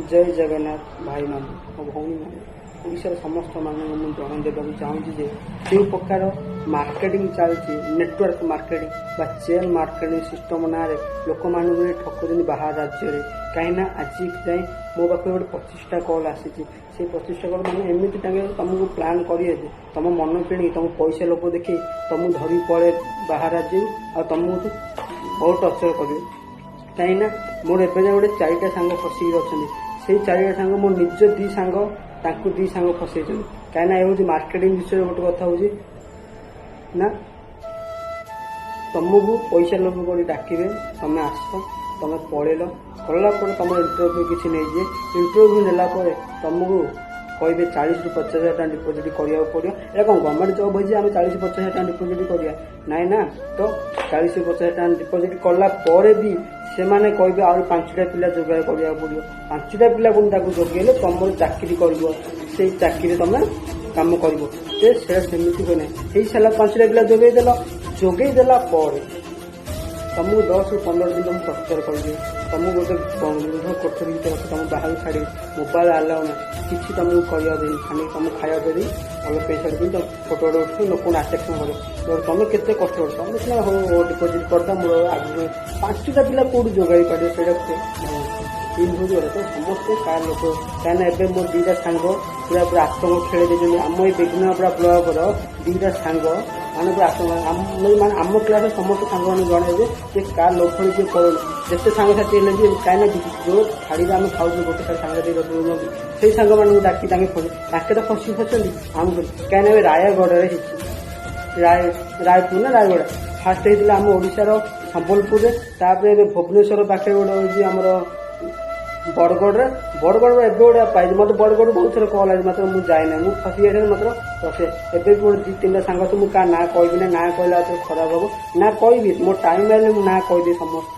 जय जगन्नाथ भाई मान भौणी मैंने ओडार समस्त मानक मुझे जन देवाक चाहूँगी जो प्रकार मार्केटिंग चलती network marketing chain marketing system ना लोक मान ठकुनी बाहर राज्य में कहीं आज जाए मो पाखे गोटे 25टा कल आसी 25टा कल मैंने एमती तुमको प्लां करेंगे तुम मन किणी तुम पैसा लोक देखी तुम धरी पड़े बाहर राज्य आ तुमको बहुत टर्चर कर कहीं मोर एवं गोटे 4टा सांग फसिक अच्छा से 4टा सांग मो निज दी सांग ताकू दी सांग फसई कहीं ये मार्केटिंग विषय गोटे कथा हूँ ना तुमको पैसा लोक कोई डाके तुम आस तुम पढ़ेल कलापर तुम इंटरव्यू किसी नहीं जे इंटरव्यू नेला तुमको कहे 40 ରୁ 50 हज़ार डिपोजिट करा पड़ो ये कौन गवर्नमेंट जॉब हो 40-50 हज़ार डिपोजिट करा नाई ना तो 40-50 हज़ार डिपोजिट कलापर भी से मैंने कहे आ 5टा पिला जोगाड़ करा पड़ो 5टा पिला पुणी जोगेले तुम चाकरी कर चाकरी तुम कम करमती कहना हो सारा 5टा पिला जोगेदेला तुमको 10 ରୁ 15 दिन तुम टर्चर कर तुमको गोटे बंध कोठरी भर तुम बाहर छाड़ी मोबाइल आलाउ ना किसी तुमको कह खाली तुम खाया देरी भल पैसा भी तुम फोटो उठे लोक आट्राक्शन कर तुम के कष्ट कर तुम सीना हो डिपोजिट करता मोर आगे 5टा पिला कौट जोगाई पारे से तो समस्ते कार लोक कहीं एवं मोर 2टा सांग पूरा पूरा आतंक खेल दे आम ये बेगुनापड़ा ब्लकर 2टा सांग माने पूरा आम क्लास समस्त सांग मैंने जन जे कार लोक किए पड़ो जिते सांगसाथी भी कहीं जो छाड़ी आम खाऊ गोटे सारे सांगसाथी से सांग मान डाकी तो फसी फसती आम कहीं रायगढ़ रायपुर ना रायगढ़ फास्ट होता आम ओडार संबलपुर में भुवनेश्वर पाखे गोटे आमर बड़गढ़ एवं गोटे पाई मत बड़गढ़ बहुत थर कल आज मतलब मुझे जाए ना मुझे फसी जाए मतलब फसे एवं मोर 2-3टा सांग तो मुझे ना कहबी ना कहला खराब हम ना कहि मो टाइम आए ना कहीदे समस्त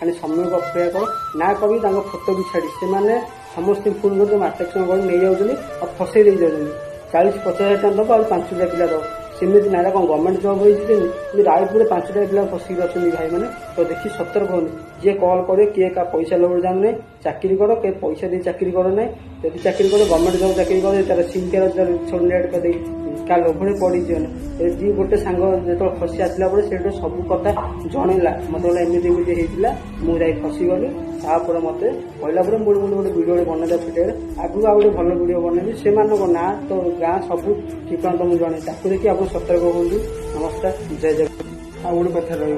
खाली समय को अपेक्षा कर ना कवि फोटो भी छाड़ी से मैंने समस्त फोन कर आट्राक्शन कर नहीं जाऊँगी और फसई दे जाऊँगी 40-50 हज़ार दब और 5टा पिला दब सेमती ना कौन गवर्नमेंट जॉब हो रायपुर 5टा पिला फसिक अच्छा भाई मैंने तो देखी सतर्क हो जी कल करे किए का पैसा लोग जान ना चाकरी कर के पैसा दे चाकरी कर ना जब चाकरी कर गवर्नमेंट जॉब चाकरी कर तार सिम कार्ड सब नेट कर क्या लोभे पड़ी जी गोटे सांग जो फसी आसला से सब कथा जनला मत एमती होता मुझे फसीगली तापर मत कहला मुझे गोटे वीडियो बनैला छुटे आगू आ गए भल वीडियो बनैली से ना तो गाँ सब ठिकाना तुमको जन ताकू देखिए आप सतर्क हूँ नमस्कार जय जगन्नाथ। आ गोटे कथा रही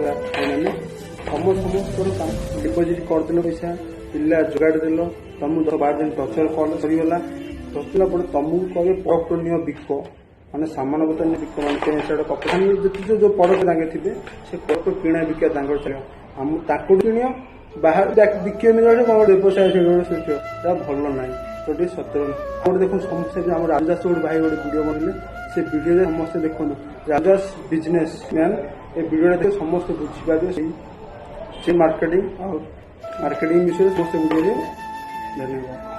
तुम समस्त डिपोजिट करदेल पैसा पिला जोगाड़ देल तुम 10-12 दिन टर्चर कल सरीगला टर्चर पर तुमको कहे प्रडक्ट नियो बिक मैंने सामान बता बिक मैंने कपड़ा जो प्रडक्ट तांगे थे से प्रडक्ट किଣା बिका चलो किण बाहर बिक कौन व्यवसाय से भल ना तो ये सतर्क गोटे देखो समस्या आम रामदास गोटे भाई गोटे वीडियो बनले से वीडियो समस्त देखो रामदास बिजनेस मैन ये वीडियो देख समस्त बुझीपारे से मार्केटिंग और मार्केटिंग विषय समस्त वीडियो धन्यवाद।